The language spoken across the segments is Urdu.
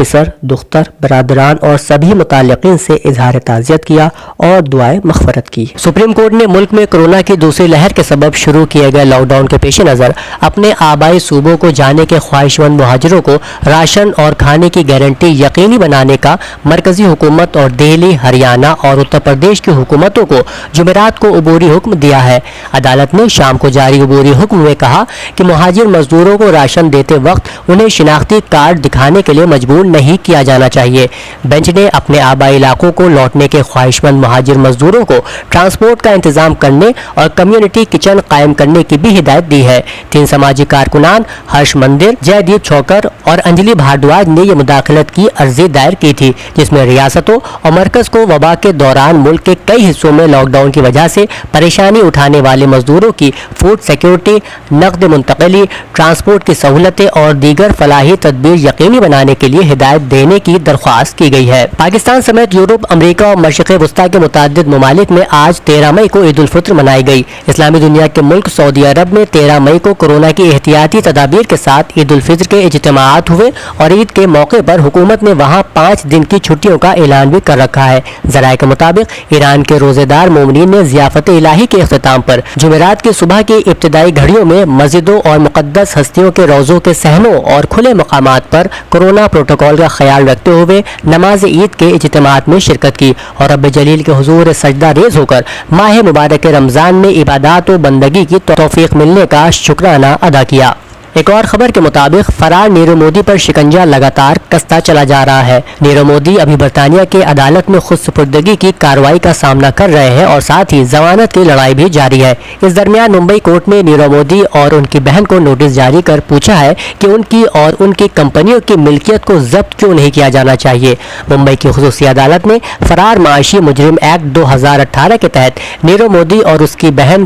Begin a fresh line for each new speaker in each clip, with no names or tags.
پسر دختر برادران اور سبھی متعلقین سے اظہار تعزیت کیا اور دعائیں مغفرت کی۔ سپریم کورٹ نے ملک میں کورونا کی دوسری لہر کے سبب شروع کیے گئے لاک ڈاؤن کے پیش نظر اپنے آبائی صوبوں کو جانے کے خواہش مند مہاجروں کو راشن اور کھانے کی گارنٹی یقینی بنانے کا مرکزی حکومت اور دہلی، ہریانہ اور اتر پردیش کی حکومتوں کو جمعرات کو عبوری حکم دیا ہے۔ عدالت نے شام کو جاری عبوری حکم میں کہا کہ مہاجر مزدوروں کو راشن دیتے وقت انہیں شناختی کارڈ دکھانے کے لیے مجبور نہیں کیا جانا چاہیے۔ بینچ نے اپنے آبائی علاقوں کو لوٹنے کے خواہش مند مہاجر مزدوروں کو ٹرانسپورٹ کا انتظام کرنے اور کمیونٹی کچن قائم کرنے کی بھی ہدایت دی ہے۔ 3 سماجی کارکنان ہرش مندر، جے دیپ چھوکر اور انجلی بھاردواج نے یہ مداخلت کی عرضی دائر کی تھی، جس میں ریاستوں اور مرکز کو وبا کے دوران ملک کے کئی حصوں میں لاک ڈاؤن کی وجہ سے پریشانی اٹھانے والے مزدوروں کی فوڈ سیکیورٹی، نقد منتقلی، ٹرانسپورٹ کی سہولتیں اور دیگر فلاحی تدبیر یقینی بنانے کے لیے ہدایت دینے کی درخواست کی گئی ہے۔ پاکستان سمیت یورپ، امریکہ اور مشرق وسطیٰ کے متعدد ممالک میں آج 13 مئی کو عید الفطر منائی گئی۔ اسلامی دنیا کے ملک سعودی عرب میں 13 مئی کو کورونا کی احتیاطی تدابیر کے ساتھ عید الفطر کے اجتماعات ہوئے اور عید کے موقع پر حکومت نے وہاں 5 دن کی چھٹیوں کا اعلان بھی کر رکھا ہے۔ ذرائع کے مطابق ایران کے روزے دار مومنین نے ضیافت الہی کے اختتام پر جمعرات کی صبح کی ابتدائی گھڑیوں میں مسجدوں اور مقدس ہستیوں کے روضوں کے صحنوں اور کھلے مقامات پر کورونا پروٹوکول کا خیال رکھتے ہوئے نماز عید کے اجتماعات میں شرکت کی اور رب جلیل کے حضور سجدہ ریز ہو کر ماہ مبارک رمضان میں عبادات و بندگی کی توفیق ملنے کا شکرانہ ادا کیا۔ ایک اور خبر کے مطابق فرار نیرو مودی پر شکنجہ لگاتار کستا چلا جا رہا ہے۔ نیرو مودی ابھی برطانیہ کے عدالت میں خود سپردگی کی کارروائی کا سامنا کر رہے ہیں اور ساتھ ہی ضمانت کی لڑائی بھی جاری ہے۔ اس درمیان ممبئی کورٹ نے نیرو مودی اور ان کی بہن کو نوٹس جاری کر پوچھا ہے کہ ان کی اور ان کی کمپنیوں کی ملکیت کو ضبط کیوں نہیں کیا جانا چاہیے۔ ممبئی کی خصوصی عدالت نے فرار معاشی مجرم ایکٹ 2018 کے تحت نیرو مودی اور اس کی بہن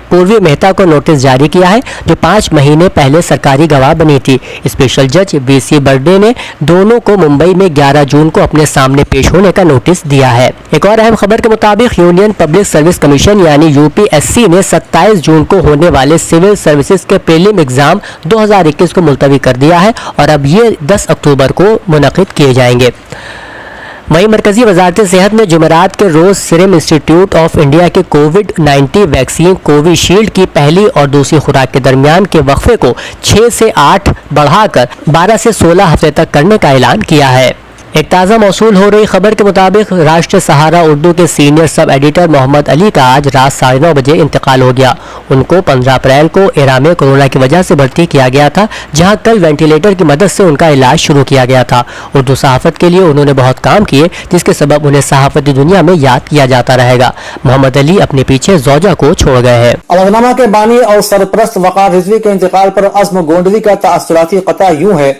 پوروی مہتا کو نوٹس جاری کیا ہے، جو 5 مہینے پہلے سرکاری گواہ بنی تھی۔ اسپیشل جج وی سی برڈے نے دونوں کو ممبئی میں 11 جون کو اپنے سامنے پیش ہونے کا نوٹس دیا ہے۔ ایک اور اہم خبر کے مطابق یونین پبلک سروس کمیشن یعنی UPSC نے 27 جون کو ہونے والے سول سروسز کے پریلم ایگزام 2021 کو ملتوی کر دیا ہے اور اب یہ 10 اکتوبر کو منعقد کیے جائیں گے۔ وہیں مرکزی وزارت صحت نے جمعرات کے روز سیرم انسٹی ٹیوٹ آف انڈیا کے کووڈ-19 ویکسین کووی شیلڈ کی پہلی اور دوسری خوراک کے درمیان کے وقفے کو 6 سے 8 بڑھا کر 12 سے 16 ہفتے تک کرنے کا اعلان کیا ہے۔ ایک تازہ موصول ہو رہی خبر کے مطابق راشٹر سہارا اردو کے سینئر سب ایڈیٹر محمد علی کا آج رات 9:30 بجے انتقال ہو گیا۔ ان کو 15 اپریل کو ایرا میں کورونا کی وجہ سے بھرتی کیا گیا تھا، جہاں کل وینٹیلیٹر کی مدد سے ان کا علاج شروع کیا گیا تھا۔ اردو صحافت کے لیے انہوں نے بہت کام کیے، جس کے سبب انہیں صحافتی دنیا میں یاد کیا جاتا رہے گا۔ محمد علی اپنے پیچھے زوجہ کو چھوڑ گئے ہیں۔
اودھنامہ کے بانی اور سرپرست وقار رضوی کے انتقال پر عزم گونڈوی کا تاثراتی قطع یوں ہے: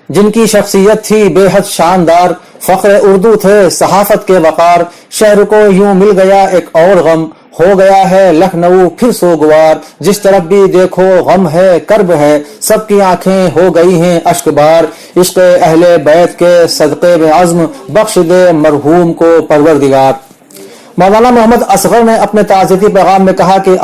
جن کی شخصیت تھی بے حد شاندار، فخر اردو تھے صحافت کے وقار، شہر کو یوں مل گیا ایک اور غم، ہو گیا ہے لکھنؤ پھر سوگوار، جس طرف بھی دیکھو غم ہے کرب ہے، سب کی آنکھیں ہو گئی ہیں اشک بار، عشق اہل بیت کے صدقے میں عزم بخش دے مرحوم کو پروردگار۔ مولانا محمد اصغر نے اپنے تعزیتی پیغام میں کہا کہ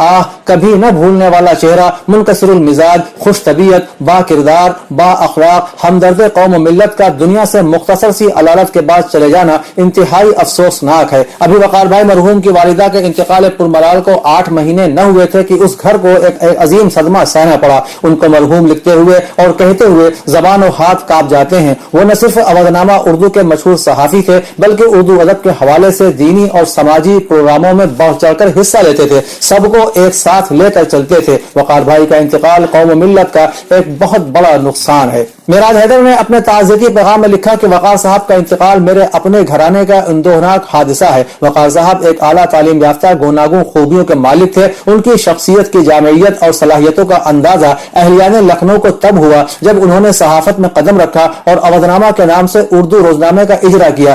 کبھی نہ بھولنے والا چہرہ، منکسر المزاج، خوش طبیعت، با کردار، با اخلاق، ہمدرد قوم و ملت کا دنیا سے مختصر سی علالت کے بعد چلے جانا انتہائی افسوسناک ہے۔ ابھی وقار بھائی مرحوم کی والدہ کے انتقال پرملال کو 8 مہینے نہ ہوئے تھے کہ اس گھر کو ایک عظیم صدمہ سہنا پڑا۔ ان کو مرحوم لکھتے ہوئے اور کہتے ہوئے زبان و ہاتھ کانپ جاتے ہیں۔ وہ نہ صرف اودھنامہ اردو کے مشہور صحافی تھے، بلکہ اردو ادب کے حوالے سے دینی اور سماجی پروگراموں میں بڑھ چڑھ کر حصہ لیتے تھے، سب کو ایک ساتھ لے کر چلتے تھے۔ وقار بھائی کا انتقال قوم و ملت کا ایک بہت بڑا نقصان ہے۔ معراج حیدر نے اپنے تعزیتی پیغام میں لکھا کہ وقار صاحب کا انتقال میرے اپنے گھرانے کا اندوہناک حادثہ ہے۔ وقار صاحب ایک اعلیٰ تعلیم یافتہ گوناگون خوبیوں کے مالک تھے۔ ان کی شخصیت کی جامعیت اور صلاحیتوں کا اندازہ اہلیان لکھنؤ کو تب ہوا جب انہوں نے صحافت میں قدم رکھا اور اودھنامہ کے نام سے اردو روزنامے کا اجرا کیا،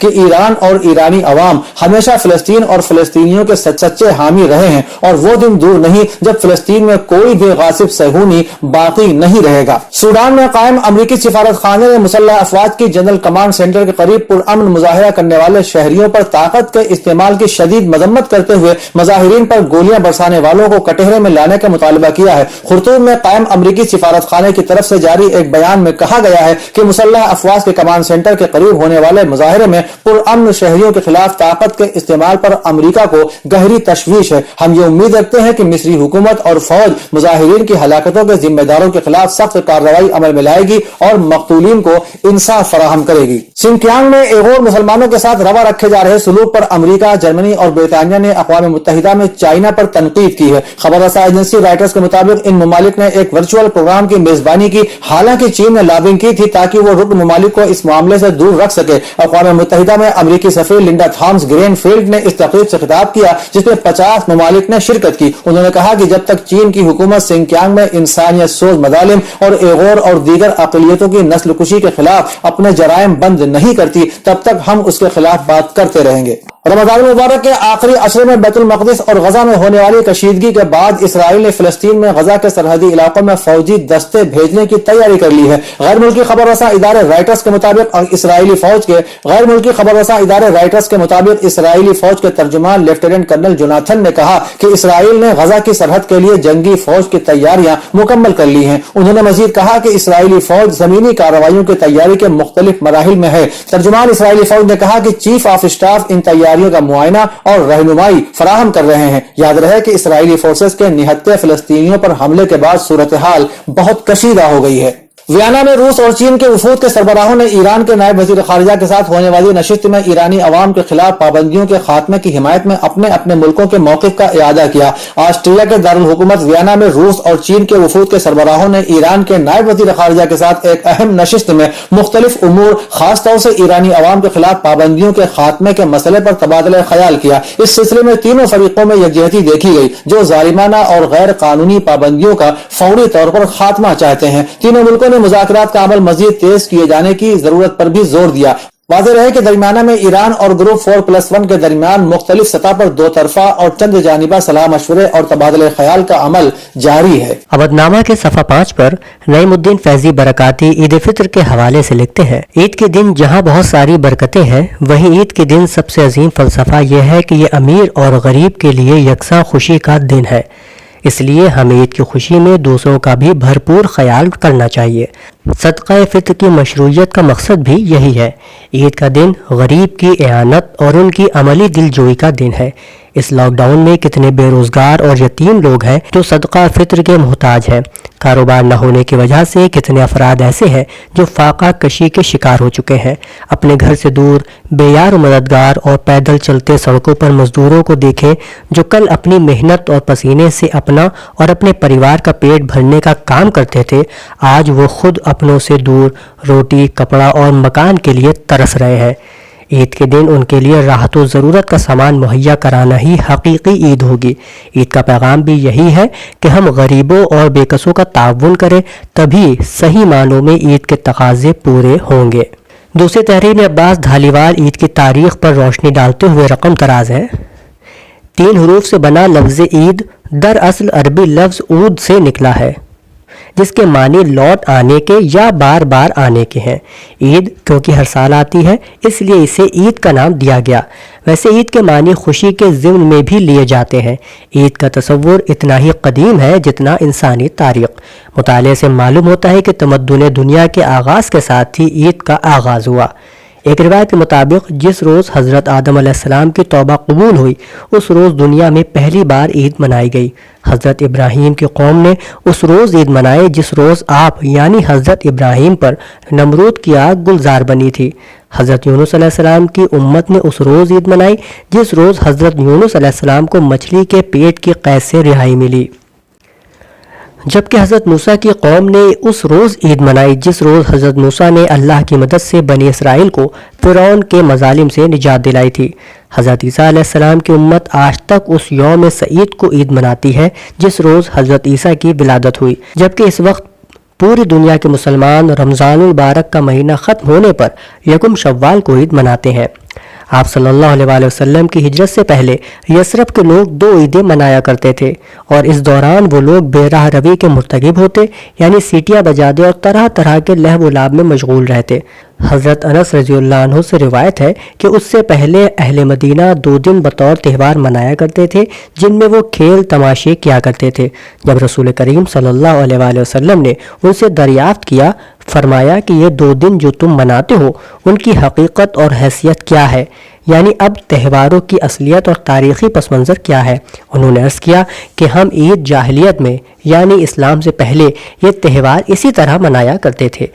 کہ ایران اور ایرانی عوام ہمیشہ فلسطین اور فلسطینیوں کے سچے حامی رہے ہیں اور وہ دن دور نہیں جب فلسطین میں کوئی بھی غاصب صہیونی باقی نہیں رہے گا۔ سوڈان میں قائم امریکی سفارت خانے نے مسلح افواج کی جنرل کمانڈ سینٹر کے قریب پرامن مظاہرہ کرنے والے شہریوں پر طاقت کے استعمال کی شدید مذمت کرتے ہوئے مظاہرین پر گولیاں برسانے والوں کو کٹہرے میں لانے کا مطالبہ کیا ہے۔ خرطوم میں قائم امریکی سفارت خانے کی طرف سے جاری ایک بیان میں کہا گیا ہے کہ مسلح افواج کے کمانڈ سینٹر کے قریب ہونے والے مظاہرے میں پرامن شہریوں کے خلاف طاقت کے استعمال پر امریکہ کو گہری تشویش ہے۔ ہم یہ امید رکھتے ہیں کہ مصری حکومت اور فوج مظاہرین کی ہلاکتوں کے ذمہ داروں کے خلاف سخت کارروائی عمل میں لائے گی اور مقتولین کو انصاف فراہم کرے گی۔ سنکیانگ میں ایغور مسلمانوں کے ساتھ روا رکھے جا رہے سلوک پر امریکہ، جرمنی اور برطانیہ نے اقوام متحدہ میں چائنا پر تنقید کی ہے۔ خبر رساں ایجنسی رائٹرز کے مطابق ان ممالک نے ایک ورچوئل پروگرام کی میزبانی کی، حالانکہ چین نے لابنگ کی تھی تاکہ وہ رکن ممالک کو اس معاملے سے دور رکھ سکے۔ اقوام متحدہ میں امریکی سفیر لنڈا تھامس گرین فیلڈ نے اس تقریب سے خطاب کیا جس میں 50 ممالک نے شرکت کی۔ انہوں نے کہا کہ جب تک چین کی حکومت سنکیانگ میں انسانیت سوز مظالم اور ایغور اور دیگر اقلیتوں کی نسل کشی کے خلاف اپنے جرائم بند نہیں کرتی تب تک ہم اس کے خلاف بات کرتے رہیں گے۔ رمضان المبارک کے آخری عشرے میں بیت المقدس اور غزہ میں ہونے والی کشیدگی کے بعد اسرائیل نے فلسطین میں غزہ کے سرحدی علاقوں میں فوجی دستے بھیجنے کی تیاری کر لی ہے۔ غیر ملکی خبر رساں ادارے رائٹرز کے مطابق اسرائیلی فوج کے ترجمان لیفٹیننٹ کرنل جوناتھن نے کہا کہ اسرائیل نے غزہ کی سرحد کے لیے جنگی فوج کی تیاریاں مکمل کر لی ہیں۔ انہوں نے مزید کہا کہ اسرائیلی فوج زمینی کارروائیوں کی تیاری کے مختلف مراحل میں ہے۔ ترجمان اسرائیلی فوج نے کہا کہ چیف آف اسٹاف ان تیاریوں کا معائنہ اور رہنمائی فراہم کر رہے ہیں۔ یاد رہے کہ اسرائیلی فورسز کے نہتے فلسطینیوں پر حملے کے بعد صورتحال بہت کشیدہ ہو گئی ہے۔ ویانا میں روس اور چین کے وفود کے سربراہوں نے ایران کے نائب وزیر خارجہ کے ساتھ ہونے والی نشست میں ایرانی عوام کے خلاف پابندیوں کے خاتمے کی حمایت میں اپنے اپنے ملکوں کے موقف کا اعادہ کیا۔ آسٹریا کے دارالحکومت ویانا میں روس اور چین کے وفود کے سربراہوں نے ایران کے نائب وزیر خارجہ کے ساتھ ایک اہم نشست میں مختلف امور، خاص طور سے ایرانی عوام کے خلاف پابندیوں کے خاتمے کے مسئلے پر تبادلہ خیال کیا۔ اس سلسلے میں تینوں فریقوں میں یکجہتی دیکھی گئی جو ظالمانہ اور غیر قانونی پابندیوں کا فوری طور پر خاتمہ چاہتے ہیں۔ تینوں ملکوں نے مذاکرات کا عمل مزید تیز کیے جانے کی ضرورت پر بھی زور دیا۔ واضح رہے کہ درمیانہ میں ایران اور گروپ 4+1 کے درمیان مختلف سطح پر دو طرفہ اور چند جانبہ صلاح مشورے اور تبادلہ خیال کا عمل جاری ہے۔
عبدنامہ کے صفحہ 5 پر نعیم الدین فیضی برکاتی عید فطر کے حوالے سے لکھتے ہیں، عید کے دن جہاں بہت ساری برکتیں ہیں وہیں عید کے دن سب سے عظیم فلسفہ یہ ہے کہ یہ امیر اور غریب کے لیے یکساں خوشی کا دن ہے، اس لیے ہمیں عید کی خوشی میں دوسروں کا بھی بھرپور خیال کرنا چاہیے۔ صدقہ فطر کی مشروعیت کا مقصد بھی یہی ہے۔ عید کا دن غریب کی اعانت اور ان کی عملی دل جوئی کا دن ہے۔ اس لاک ڈاؤن میں کتنے بے روزگار اور یتیم لوگ ہیں جو صدقہ فطر کے محتاج ہیں۔ کاروبار نہ ہونے کی وجہ سے کتنے افراد ایسے ہیں جو فاقہ کشی کے شکار ہو چکے ہیں۔ اپنے گھر سے دور بے یار و مددگار اور پیدل چلتے سڑکوں پر مزدوروں کو دیکھیں جو کل اپنی محنت اور پسینے سے اپنا اور اپنے پریوار کا پیٹ بھرنے کا کام کرتے تھے، آج وہ خود اپنوں سے دور روٹی، کپڑا اور مکان کے لیے ترس رہے ہیں۔ عید کے دن ان کے لیے راحت و ضرورت کا سامان مہیا کرانا ہی حقیقی عید ہوگی۔ عید کا پیغام بھی یہی ہے کہ ہم غریبوں اور بے کسوں کا تعاون کریں، تبھی صحیح معنوں میں عید کے تقاضے پورے ہوں گے۔ دوسری تحریر عباس دھالیوال عید کی تاریخ پر روشنی ڈالتے ہوئے رقم تراز ہے۔ 3 حروف سے بنا لفظ عید دراصل عربی لفظ عود سے نکلا ہے جس کے معنی لوٹ آنے کے یا بار بار آنے کے ہیں۔ عید کیونکہ ہر سال آتی ہے اس لیے اسے عید کا نام دیا گیا۔ ویسے عید کے معنی خوشی کے ضمن میں بھی لیے جاتے ہیں۔ عید کا تصور اتنا ہی قدیم ہے جتنا انسانی تاریخ۔ مطالعے سے معلوم ہوتا ہے کہ تمدن دنیا کے آغاز کے ساتھ ہی عید کا آغاز ہوا۔ ایک روایت کے مطابق جس روز حضرت آدم علیہ السلام کی توبہ قبول ہوئی اس روز دنیا میں پہلی بار عید منائی گئی۔ حضرت ابراہیم کی قوم نے اس روز عید منائی جس روز آپ یعنی حضرت ابراہیم پر نمرود کی آگ گلزار بنی تھی۔ حضرت یونس علیہ السلام کی امت نے اس روز عید منائی جس روز حضرت یونس علیہ السلام کو مچھلی کے پیٹ کی قید سے رہائی ملی، جبکہ حضرت موسیٰ کی قوم نے اس روز عید منائی جس روز حضرت موسیٰ نے اللہ کی مدد سے بنی اسرائیل کو فرعون کے مظالم سے نجات دلائی تھی۔ حضرت عیسیٰ علیہ السلام کی امت آج تک اس یوم سعید کو عید مناتی ہے جس روز حضرت عیسیٰ کی ولادت ہوئی، جبکہ اس وقت پوری دنیا کے مسلمان رمضان المبارک کا مہینہ ختم ہونے پر یکم شوال کو عید مناتے ہیں۔ آپ صلی اللہ علیہ وسلم کی ہجرت سے پہلے یثرب کے لوگ 2 عیدیں منایا کرتے تھے اور اس دوران وہ لوگ بے راہ روی کے مرتکب ہوتے، یعنی سیٹیاں بجاتے اور طرح طرح کے لہو و لعب میں مشغول رہتے۔ حضرت انس رضی اللہ عنہ سے روایت ہے کہ اس سے پہلے اہل مدینہ 2 دن بطور تہوار منایا کرتے تھے جن میں وہ کھیل تماشے کیا کرتے تھے۔ جب رسول کریم صلی اللہ علیہ وسلم نے ان سے دریافت کیا، فرمایا کہ یہ 2 دن جو تم مناتے ہو ان کی حقیقت اور حیثیت کیا ہے، یعنی اب تہواروں کی اصلیت اور تاریخی پس منظر کیا ہے؟ انہوں نے عرض کیا کہ ہم عید جاہلیت میں یعنی اسلام سے پہلے یہ تہوار اسی طرح منایا کرتے تھے۔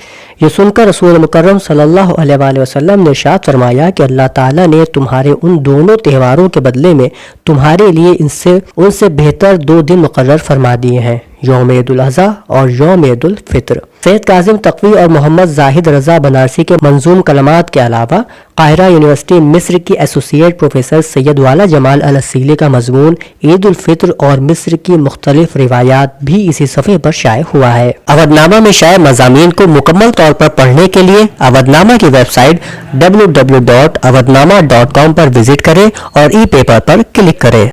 یہ سن کر رسول مکرم صلی اللہ علیہ وسلم نے ارشاد فرمایا کہ اللہ تعالیٰ نے تمہارے ان دونوں تہواروں کے بدلے میں تمہارے لیے ان سے بہتر 2 دن مقرر فرما دیے ہیں، یوم عید الاضحیٰ اور یوم عید الفطر۔ سید کاظم تقوی اور محمد زاہد رضا بنارسی کے منظوم کلمات کے علاوہ قاہرہ یونیورسٹی مصر کی ایسوسیٹ پروفیسر سید والا جمال الاسیلی کا مضمون عید الفطر اور مصر کی مختلف روایات بھی اسی صفحے پر شائع ہوا ہے۔ اودنامہ میں شائع مضامین کو مکمل طور پر پڑھنے کے لیے اودنامہ کی ویب سائٹ www.awadnama.com پر وزٹ کریں اور ای پیپر پر کلک کریں۔